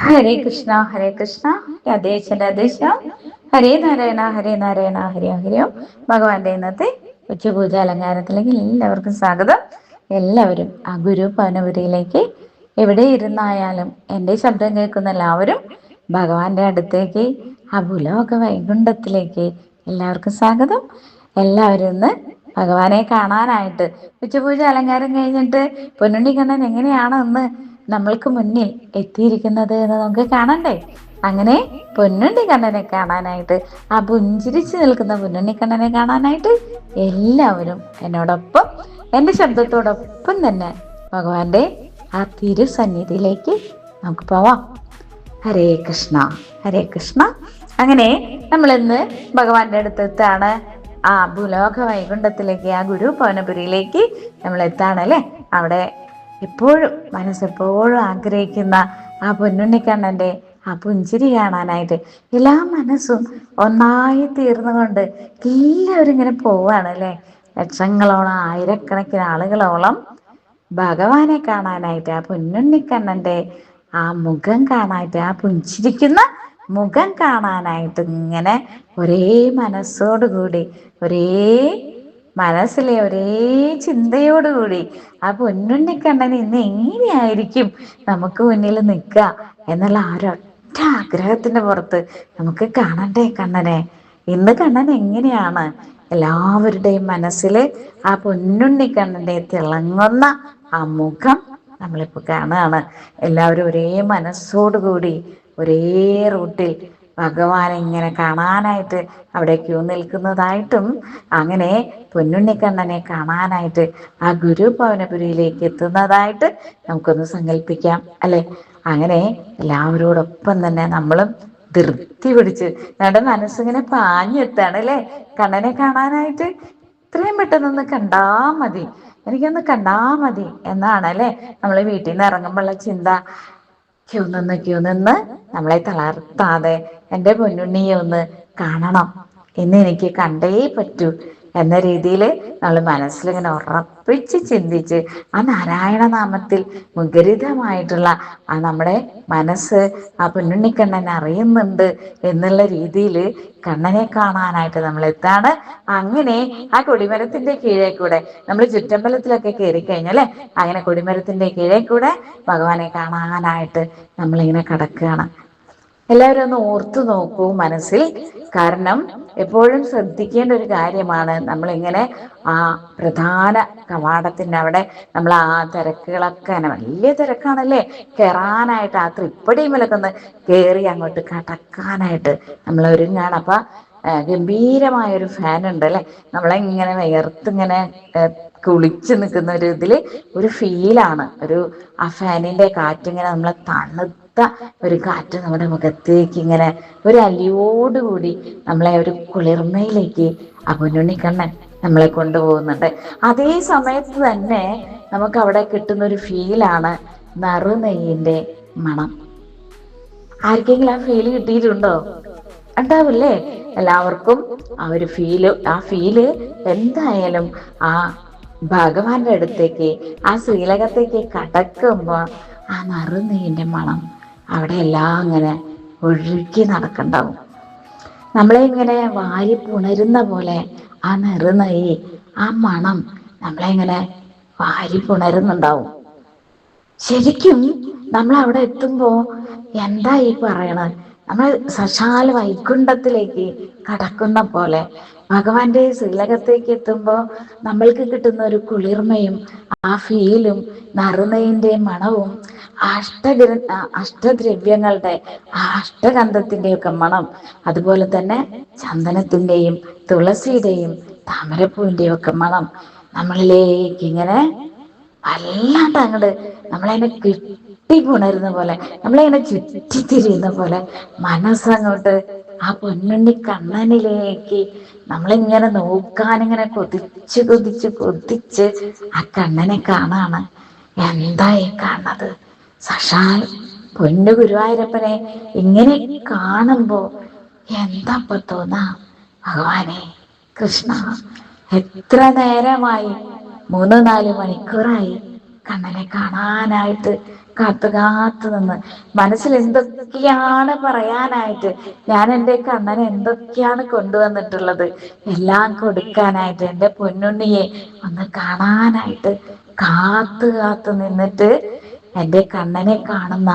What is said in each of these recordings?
ഹരേ കൃഷ്ണ രാധേശ രാധേശ. ഹരേ നാരായണ ഹരേ ഹരിയോ. ഭഗവാന്റെ ഇന്നത്തെ ഉച്ചപൂജ അലങ്കാരത്തിലേക്ക് എല്ലാവർക്കും സ്വാഗതം. എല്ലാവരും ആ ഗുരു പവനപുരിയിലേക്ക് എവിടെ ഇരുന്നായാലും എൻ്റെ ശബ്ദം കേൾക്കുന്ന എല്ലാവരും ഭഗവാന്റെ അടുത്തേക്ക്, ആ ഭൂലോക വൈകുണ്ഠത്തിലേക്ക് എല്ലാവർക്കും സ്വാഗതം. എല്ലാവരും ഇന്ന് ഭഗവാനെ കാണാനായിട്ട് ഉച്ചപൂജ അലങ്കാരം കഴിഞ്ഞിട്ട് പൊന്നുണ്ണിക്കണ്ണൻ എങ്ങനെയാണ് ഇന്ന് നമ്മൾക്ക് മുന്നിൽ എത്തിയിരിക്കുന്നത് എന്ന് നമുക്ക് കാണണ്ടേ. അങ്ങനെ പൊന്നുണ്ണിക്കണ്ണനെ കാണാനായിട്ട്, ആ പുഞ്ചിരിച്ചു നിൽക്കുന്ന പൊന്നുണ്ണിക്കണ്ണനെ കാണാനായിട്ട് എല്ലാവരും എന്നോടൊപ്പം, എൻ്റെ ശബ്ദത്തോടൊപ്പം തന്നെ ഭഗവാന്റെ ആ തിരുസന്നിധിയിലേക്ക് നമുക്ക് പോവാം. ഹരേ കൃഷ്ണ ഹരേ കൃഷ്ണ. അങ്ങനെ നമ്മളിന്ന് ഭഗവാന്റെ അടുത്തെത്താണ്. ആ ഭൂലോക വൈകുണ്ഠത്തിലേക്ക്, ആ ഗുരു പവനപുരിയിലേക്ക് നമ്മൾ എത്താണല്ലേ. അവിടെ എപ്പോഴും മനസ്സെപ്പോഴും ആഗ്രഹിക്കുന്ന ആ പൊന്നുണ്ണിക്കണ്ണൻ്റെ ആ പുഞ്ചിരി കാണാനായിട്ട് എല്ലാ മനസ്സും ഒന്നായി തീർന്നുകൊണ്ട് എല്ലാവരും ഇങ്ങനെ പോവാണല്ലേ. ലക്ഷങ്ങളോളം, ആയിരക്കണക്കിന് ആളുകളോളം ഭഗവാനെ കാണാനായിട്ട്, ആ പൊന്നുണ്ണിക്കണ്ണൻ്റെ ആ മുഖം കാണാനായിട്ട്, ആ പുഞ്ചിരിക്കുന്ന മുഖം കാണാനായിട്ട് ഇങ്ങനെ ഒരേ മനസ്സോടുകൂടി, ഒരേ മനസ്സിലെ ഒരേ ചിന്തയോടുകൂടി ആ പൊന്നുണ്ണിക്കണ്ണൻ ഇന്ന് എങ്ങനെയായിരിക്കും നമുക്ക് മുന്നിൽ നിൽക്കുക എന്നുള്ള ഒരൊറ്റ ആഗ്രഹത്തിന്റെ പുറത്ത് നമുക്ക് കാണണ്ടേ കണ്ണനെ. ഇന്ന് കണ്ണൻ എങ്ങനെയാണ് എല്ലാവരുടെയും മനസ്സിൽ ആ പൊന്നുണ്ണിക്കണ്ണന്റെ തിളങ്ങുന്ന ആ മുഖം നമ്മളിപ്പോ കാണുകയാണ്. എല്ലാവരും ഒരേ മനസ്സോടുകൂടി ഒരേ റൂട്ടിൽ ഭഗവാനെ ഇങ്ങനെ കാണാനായിട്ട് അവിടെ ക്യൂ നിൽക്കുന്നതായിട്ടും, അങ്ങനെ പൊന്നുണ്ണിക്കണ്ണനെ കാണാനായിട്ട് ആ ഗുരു പവനപുരിയിലേക്ക് എത്തുന്നതായിട്ട് നമുക്കൊന്ന് സങ്കല്പിക്കാം അല്ലെ. അങ്ങനെ എല്ലാവരോടൊപ്പം തന്നെ നമ്മളും ധൃതി പിടിച്ച് നമ്മുടെ മനസ്സിങ്ങനെ പാഞ്ഞെത്താണ് അല്ലെ കണ്ണനെ കാണാനായിട്ട്. ഇത്രയും പെട്ടെന്നൊന്ന് കണ്ടാ മതി, എനിക്കൊന്ന് കണ്ടാ മതി എന്നാണ് അല്ലെ നമ്മൾ വീട്ടിൽ നിന്ന് ഇറങ്ങുമ്പോഴുള്ള ചിന്ത. ക്യൂ നിന്ന് നമ്മളെ തളർത്താതെ എൻ്റെ പൊന്നുണ്ണിയെ ഒന്ന് കാണണം, ഇന്ന് എനിക്ക് കണ്ടേ പറ്റൂ എന്ന രീതിയിൽ നമ്മൾ മനസ്സിലിങ്ങനെ ഉറപ്പിച്ച് ചിന്തിച്ച് ആ നാരായണ നാമത്തിൽ മുഖരിതമായിട്ടുള്ള ആ നമ്മുടെ മനസ്സ് ആ പൊന്നുണ്ണിക്കണ്ണൻ അറിയുന്നുണ്ട് എന്നുള്ള രീതിയിൽ കണ്ണനെ കാണാനായിട്ട് നമ്മൾ എത്താണ്. അങ്ങനെ ആ കൊടിമരത്തിന്റെ കീഴേ കൂടെ നമ്മൾ ചുറ്റമ്പലത്തിലൊക്കെ കയറി കഴിഞ്ഞല്ലേ, അങ്ങനെ കൊടിമരത്തിന്റെ കീഴേ കൂടെ ഭഗവാനെ കാണാനായിട്ട് നമ്മളിങ്ങനെ കടക്കുകയാണ്. എല്ലാവരും ഒന്ന് ഓർത്തു നോക്കൂ മനസ്സിൽ. കാരണം എപ്പോഴും ശ്രദ്ധിക്കേണ്ട ഒരു കാര്യമാണ്, നമ്മളിങ്ങനെ ആ പ്രധാന കവാടത്തിൻ്റെ അവിടെ നമ്മൾ ആ തിരക്കുകളൊക്കെ, വലിയ തിരക്കാണല്ലേ കയറാനായിട്ട്, ആ തൃപ്പടിമലൊക്കെ ഒന്ന് കയറി അങ്ങോട്ട് കടക്കാനായിട്ട് നമ്മൾ ഒരുങ്ങാണ്. അപ്പൊ ഗംഭീരമായൊരു ഫാൻ ഉണ്ട് അല്ലെ, നമ്മളെ ഇങ്ങനെ വിയർത്തിങ്ങനെ കുളിച്ച് നിൽക്കുന്ന ഒരു ഇതിൽ ഒരു ഫീലാണ്. ആ ഫാനിന്റെ കാറ്റിങ്ങനെ നമ്മളെ തണുത്ത ഒരു കാറ്റ് നമ്മുടെ മുഖത്തേക്ക് ഇങ്ങനെ ഒരു അലിയോടുകൂടി നമ്മളെ ഒരു കുളിർമയിലേക്ക് ആ പൊന്നുണ്ണിക്കണ്ണൻ നമ്മളെ കൊണ്ടുപോകുന്നുണ്ട്. അതേ സമയത്ത് തന്നെ നമുക്ക് അവിടെ കിട്ടുന്ന ഒരു ഫീലാണ് നറുനെയ്യിന്റെ മണം. ആർക്കെങ്കിലും ആ ഫീല് കിട്ടിയിട്ടുണ്ടോ? ഉണ്ടാവില്ലേ എല്ലാവർക്കും ആ ഒരു ഫീല് എന്തായാലും ആ ഭഗവാന്റെ അടുത്തേക്ക്, ആ ശ്രീലകത്തേക്ക് കടക്കുമ്പോ ആ നറുനെയ്യിന്റെ മണം അവിടെ എല്ലാം ഇങ്ങനെ ഒഴുകി നടക്കണ്ടാവും. നമ്മളെ ഇങ്ങനെ വാരി പുണരുന്ന പോലെ ആ നറുനെയ്യ്, ആ മണം നമ്മളെ ഇങ്ങനെ വാരി പുണരുന്നുണ്ടാവും. ശരിക്കും നമ്മൾ അവിടെ എത്തുമ്പോ എന്താ ഈ പറയണത്, നമ്മൾ സശാല വൈകുണ്ഠത്തിലേക്ക് കടക്കുന്ന പോലെ ഭഗവാന്റെ ശ്രീലകത്തേക്ക് എത്തുമ്പോൾ നമ്മൾക്ക് കിട്ടുന്ന ഒരു കുളിർമയും ആ ഫീലും നറുനെയ്യിന്റെ മണവും അഷ്ടദ്രവ്യങ്ങളുടെ അഷ്ടഗന്ധത്തിന്റെയും ഒക്കെ മണം, അതുപോലെ തന്നെ ചന്ദനത്തിന്റെയും തുളസിയുടെയും താമരപ്പൂവിന്റെയും ഒക്കെ മണം നമ്മളിലേക്ക് ഇങ്ങനെ വല്ലാണ്ട് അങ്ങോട്ട് നമ്മളതിനെ കെട്ടിപ്പുണരുന്ന പോലെ, നമ്മളിങ്ങനെ ചുറ്റിത്തിരിയുന്ന പോലെ മനസ്സങ്ങോട്ട് ആ പൊന്നുണ്ണി കണ്ണനിലേക്ക് നമ്മളിങ്ങനെ നോക്കാനിങ്ങനെ കൊതിച്ച് കൊതിച്ച് കൊതിച്ച് ആ കണ്ണനെ കാണാണ്. എന്തായി കാണുന്നത്? സശാൽ പൊന്നു ഗുരുവായൂരപ്പനെ ഇങ്ങനെ കാണുമ്പോ എന്താ ഇപ്പൊ തോന്നാ? ഭഗവാനെ കൃഷ്ണ, എത്ര നേരമായി, 3-4 മണിക്കൂറായി കണ്ണനെ കാണാനായിട്ട് കാത്തു കാത്തു നിന്ന് മനസ്സിൽ എന്തൊക്കെയാണ് പറയാനായിട്ട്, ഞാൻ എൻ്റെ കണ്ണനെ എന്തൊക്കെയാണ് കൊണ്ടുവന്നിട്ടുള്ളത്, എല്ലാം കൊടുക്കാനായിട്ട്, എൻ്റെ പൊന്നുണ്ണിയെ ഒന്ന് കാണാനായിട്ട് കാത്തു കാത്തു നിന്നിട്ട് എൻ്റെ കണ്ണനെ കാണുന്ന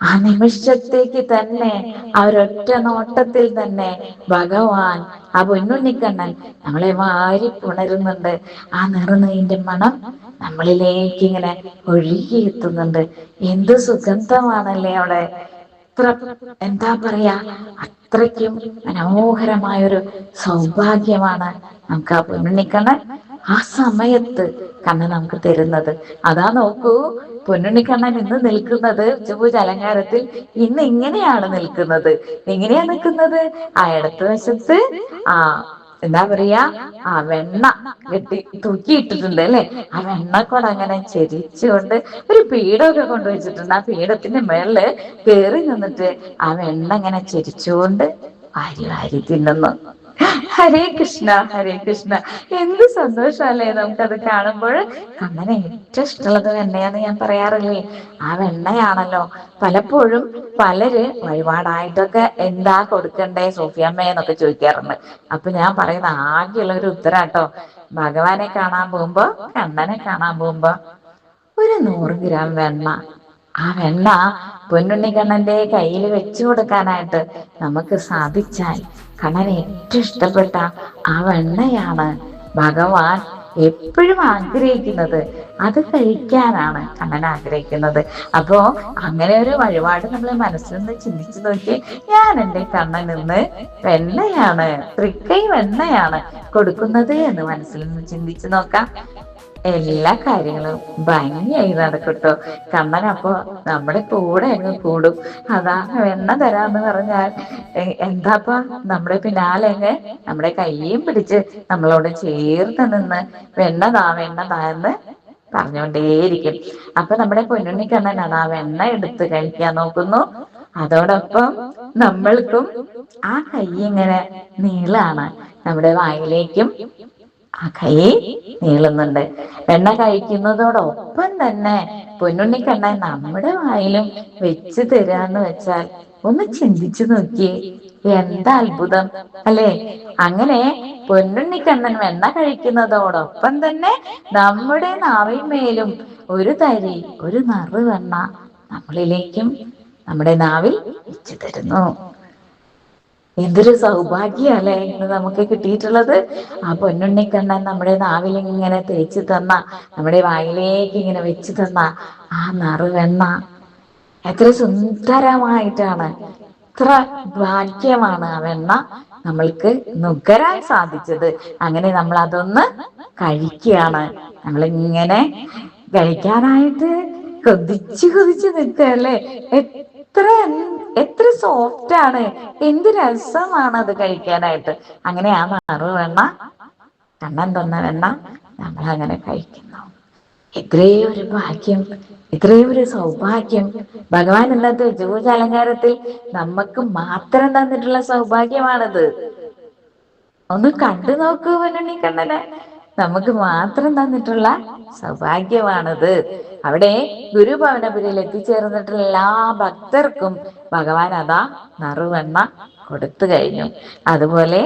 ആ നിമിഷത്തേക്ക് തന്നെ, ആ ഒരൊറ്റ നോട്ടത്തിൽ തന്നെ ഭഗവാൻ, ആ പൊന്നുണ്ണിക്കണ്ണൻ നമ്മളെ വാരി പുണരുന്നുണ്ട്. ആ നിറനീന്റെ മണം നമ്മളിലേക്ക് ഇങ്ങനെ ഒഴുകിയെത്തുന്നുണ്ട്. എന്ത് സുഗന്ധമാണല്ലേ അവിടെ! അത്ര എന്താ പറയാ, അത്രയ്ക്കും മനോഹരമായൊരു സൗഭാഗ്യമാണ് നമുക്ക് ആ പൊന്നുണ്ണിക്കണ്ണൻ ആ സമയത്ത് കണ്ണൻ നമുക്ക് തരുന്നത്. അതാ നോക്കൂ, പൊന്നുണ്ണിക്കണ്ണൻ ഇന്ന് നിൽക്കുന്നത് ഉച്ചപൂജ അലങ്കാരത്തിൽ ഇന്ന് ഇങ്ങനെയാണ് നിൽക്കുന്നത്. എങ്ങനെയാ നിൽക്കുന്നത്? ആ ഇടത്ത് വശത്ത് ആ എന്താ പറയാ, ആ വെണ്ണ കെട്ടി തൂക്കിയിട്ടിട്ടുണ്ട് അല്ലെ. ആ വെണ്ണക്കൊണ്ട് അങ്ങനെ ചെരിച്ചുകൊണ്ട് ഒരു പീഠമൊക്കെ കൊണ്ടുവച്ചിട്ടുണ്ട്. ആ പീഠത്തിന്റെ മേളില് കേറി നിന്നിട്ട് ആ വെണ്ണ ഇങ്ങനെ ചെരിച്ചുകൊണ്ട് വാരി വാരി തിന്നുന്നു. ഹരേ കൃഷ്ണ, ഹരേ കൃഷ്ണ. എന്ത് സന്തോഷല്ലേ നമുക്കത് കാണുമ്പോൾ. കണ്ണന് ഏറ്റവും ഇഷ്ടമുള്ളത് വെണ്ണയാന്ന് ഞാൻ പറയാറില്ലേ. ആ വെണ്ണയാണല്ലോ പലപ്പോഴും പലര് വഴിപാടായിട്ടൊക്കെ എന്താ കൊടുക്കണ്ടേ സോഫിയമ്മേ എന്നൊക്കെ ചോദിക്കാറുണ്ട്. അപ്പൊ ഞാൻ പറയുന്ന ആകെയുള്ള ഒരു ഉത്തരാട്ടോ, ഭഗവാനെ കാണാൻ പോകുമ്പോ, കണ്ണനെ കാണാൻ പോകുമ്പോ ഒരു 100 ഗ്രാം വെണ്ണ, ആ വെണ്ണ പൊന്നുണ്ണിക്കണ്ണന്റെ കയ്യിൽ വെച്ചു കൊടുക്കാനായിട്ട് നമുക്ക് സാധിച്ചാൽ, കണ്ണന് ഏറ്റവും ഇഷ്ടപ്പെട്ട ആ വെണ്ണയാണ് ഭഗവാൻ എപ്പോഴും ആഗ്രഹിക്കുന്നത്. അത് കഴിക്കാനാണ് കണ്ണൻ ആഗ്രഹിക്കുന്നത്. അപ്പോ അങ്ങനെ ഒരു വഴിപാട് നമ്മൾ മനസ്സിൽ നിന്ന് ചിന്തിച്ചു നോക്കി, ഞാൻ എൻ്റെ കണ്ണൻ നിന്ന് വെണ്ണയാണ്, തൃക്കൈ വെണ്ണയാണ് കൊടുക്കുന്നത് എന്ന് മനസ്സിൽ നിന്ന് ചിന്തിച്ചു നോക്കാം. എല്ലാ കാര്യങ്ങളും ഭംഗിയായി നടക്കട്ടോ. കണ്ണൻ അപ്പൊ നമ്മുടെ കൂടെ അങ്ങ് കൂടും. അതാ വെണ്ണ തരാന്ന് പറഞ്ഞാൽ എന്താപ്പാ, നമ്മുടെ പിന്നാലെ അങ്ങ് നമ്മുടെ കയ്യും പിടിച്ച് നമ്മളോട് ചേർന്ന് നിന്ന് വെണ്ണതാ എന്ന് പറഞ്ഞുകൊണ്ടേയിരിക്കും. അപ്പൊ നമ്മുടെ പൊന്നുണ്ണിക്കണ്ണൻ അതാ വെണ്ണ എടുത്ത് കഴിക്കാൻ നോക്കുന്നു. അതോടൊപ്പം നമ്മൾക്കും ആ കൈ ഇങ്ങനെ നീളാണ്, നമ്മുടെ വായിലേക്കും ആ കൈ നീളുന്നുണ്ട്. വെണ്ണ കഴിക്കുന്നതോടൊപ്പം തന്നെ പൊന്നുണ്ണിക്കണ്ണൻ നമ്മുടെ വായിലും വെച്ച് തരാന്ന് വെച്ചാൽ ഒന്ന് ചിന്തിച്ചു നോക്കിയേ, എന്താ അത്ഭുതം അല്ലേ. അങ്ങനെ പൊന്നുണ്ണിക്കണ്ണൻ വെണ്ണ കഴിക്കുന്നതോടൊപ്പം തന്നെ നമ്മുടെ നാവിന്മേലും ഒരു തരി, ഒരു നറുവെണ്ണ നമ്മളിലേക്കും നമ്മുടെ നാവിൽ വെച്ചു തരുന്നു. എന്തൊരു സൗഭാഗ്യല്ലേ ഇന്ന് നമുക്ക് കിട്ടിയിട്ടുള്ളത്. ആ പൊന്നുണ്ണിക്കണ്ണൻ നമ്മുടെ നാവിൽ ഇങ്ങനെ തേച്ച് തന്ന, നമ്മുടെ വായിലേക്ക് ഇങ്ങനെ വെച്ച് തന്ന ആ നറുവെണ്ണ എത്ര സുന്ദരമായിട്ടാണ്, എത്ര ഭാഗ്യമാണ് ആ വെണ്ണ നമ്മൾക്ക് നുകരാൻ സാധിച്ചത്. അങ്ങനെ നമ്മൾ അതൊന്ന് കഴിക്കുകയാണ്. നമ്മളിങ്ങനെ കഴിക്കാനായിട്ട് കൊതിച്ച് കൊതിച്ച് നിൽക്കല്ലേ. എത്ര എത്ര സോഫ്റ്റ് ആണ്, എന്ത് രസമാണ് അത് കഴിക്കാനായിട്ട്. അങ്ങനെ ആ നറുവെണ്ണ, കണ്ണൻ തന്ന വെണ്ണ നമ്മൾ അങ്ങനെ കഴിക്കുന്നു. ഇത്രയും ഒരു ഭാഗ്യം, ഇത്രയും ഒരു സൗഭാഗ്യം ഭഗവാൻ ഇന്നത്തെ ഉച്ചപൂജ അലങ്കാരത്തിൽ നമുക്ക് മാത്രം തന്നിട്ടുള്ള സൗഭാഗ്യമാണത്. ഒന്ന് കണ്ടു നോക്കൂ പൊന്നുണ്ണിക്കണ്ണനെ, നമുക്ക് മാത്രം തന്നിട്ടുള്ള സൗഭാഗ്യമാണത്. അവിടെ ഗുരുഭവനപുരിയിൽ എത്തിച്ചേർന്നിട്ടുള്ള എല്ലാ ഭക്തർക്കും ഭഗവാൻ അതാ നറുവെണ്ണ കൊടുത്തു കഴിഞ്ഞു. അതുപോലെ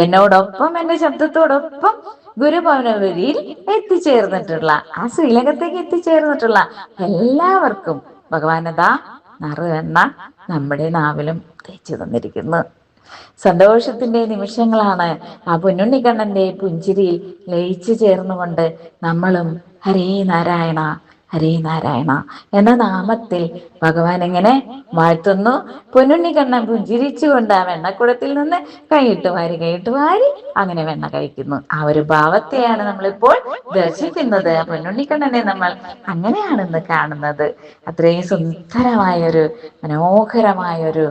എന്നോടൊപ്പം, എന്റെ ശബ്ദത്തോടൊപ്പം ഗുരുഭവനപുരിയിൽ എത്തിച്ചേർന്നിട്ടുള്ള, ആ ശ്രീലകത്തേക്ക് എത്തിച്ചേർന്നിട്ടുള്ള എല്ലാവർക്കും ഭഗവാൻ അതാ നറുവെണ്ണ നമ്മുടെ നാവിലും തേച്ചു തന്നിരിക്കുന്നു. സന്തോഷത്തിന്റെ നിമിഷങ്ങളാണ്. ആ പൊന്നുണ്ണിക്കണ്ണന്റെ പുഞ്ചിരിയിൽ ലയിച്ചു ചേർന്നുകൊണ്ട് നമ്മളും ഹരേ നാരായണ, ഹരേ നാരായണ എന്ന നാമത്തിൽ ഭഗവാൻ എങ്ങനെ വാഴ്ത്തുന്നു. പൊന്നുണ്ണിക്കണ്ണൻ പുഞ്ചിരിച്ചുകൊണ്ട് ആ വെണ്ണക്കുടത്തിൽ നിന്ന് കൈയിട്ട് വാരി അങ്ങനെ വെണ്ണ കഴിക്കുന്നു. ആ ഒരു ഭാവത്തെയാണ് നമ്മളിപ്പോൾ ദർശിക്കുന്നത്. ആ പൊന്നുണ്ണിക്കണ്ണനെ നമ്മൾ അങ്ങനെയാണ് ഇന്ന് കാണുന്നത്. അത്രയും സുന്ദരമായൊരു മനോഹരമായൊരു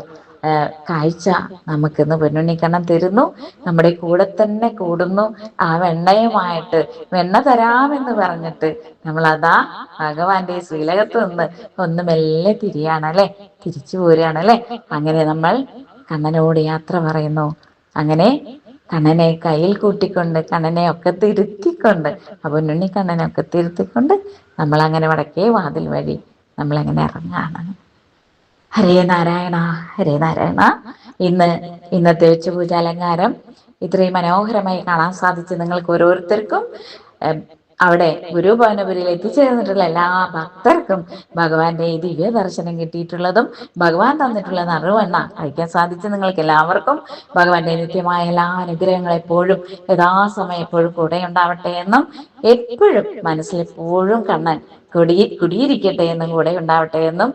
കാഴ്ച നമുക്കിന്ന് പൊന്നുണ്ണിക്കണ്ണൻ തരുന്നു. നമ്മുടെ കൂടെ തന്നെ കൂടുന്നു. ആ വെണ്ണയുമായിട്ട്, വെണ്ണ തരാമെന്ന് പറഞ്ഞിട്ട് നമ്മൾ അതാ ഭഗവാന്റെ ശ്രീലകത്ത് നിന്ന് ഒന്ന് മെല്ലെ തിരിയാണല്ലേ, തിരിച്ചു പോരുകയാണല്ലേ. അങ്ങനെ നമ്മൾ കണ്ണനോട് യാത്ര പറയുന്നു. അങ്ങനെ കണ്ണനെ കയ്യിൽ കൂട്ടിക്കൊണ്ട്, കണ്ണനെ ഒക്കെ തിരുത്തിക്കൊണ്ട്, ആ പൊന്നുണ്ണിക്കണ്ണനെ ഒക്കെ തിരുത്തിക്കൊണ്ട് നമ്മളങ്ങനെ വടക്കേ വാതിൽ വഴി നമ്മളങ്ങനെ ഇറങ്ങാണ്. ഹരേ നാരായണ, ഹരേ നാരായണ. ഇന്നത്തെ ഉച്ചപൂജാലങ്കാരം ഇത്രയും മനോഹരമായി കാണാൻ സാധിച്ചു നിങ്ങൾക്ക് ഓരോരുത്തർക്കും. അവിടെ ഗുരുഭവനപുരിയിൽ എത്തിച്ചേർന്നിട്ടുള്ള എല്ലാ ഭക്തർക്കും ഭഗവാന്റെ ഈ ദിവ്യ ദർശനം കിട്ടിയിട്ടുള്ളതും ഭഗവാൻ തന്നിട്ടുള്ള നറുവെണ്ണ കഴിക്കാൻ സാധിച്ചു നിങ്ങൾക്ക് എല്ലാവർക്കും ഭഗവാന്റെ നിത്യമായ എല്ലാ അനുഗ്രഹങ്ങളും എപ്പോഴും യഥാസമയം എപ്പോഴും കൂടെ ഉണ്ടാവട്ടെ എന്നും, എപ്പോഴും മനസ്സിലെപ്പോഴും കണ്ണൻ കുടിയിരിക്കട്ടെ എന്നും കൂടെ ഉണ്ടാവട്ടെ എന്നും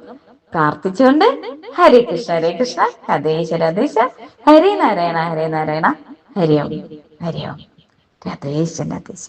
പ്രാർത്ഥിച്ചുകൊണ്ട് ഹരേ കൃഷ്ണ, ഹരേ കൃഷ്ണ, രാധേശ രാധേശ, ഹരേ നാരായണ, ഹരേ നാരായണ, ഹരി ഓം, ഹരി ഓം, രാധേശ രാധേശ.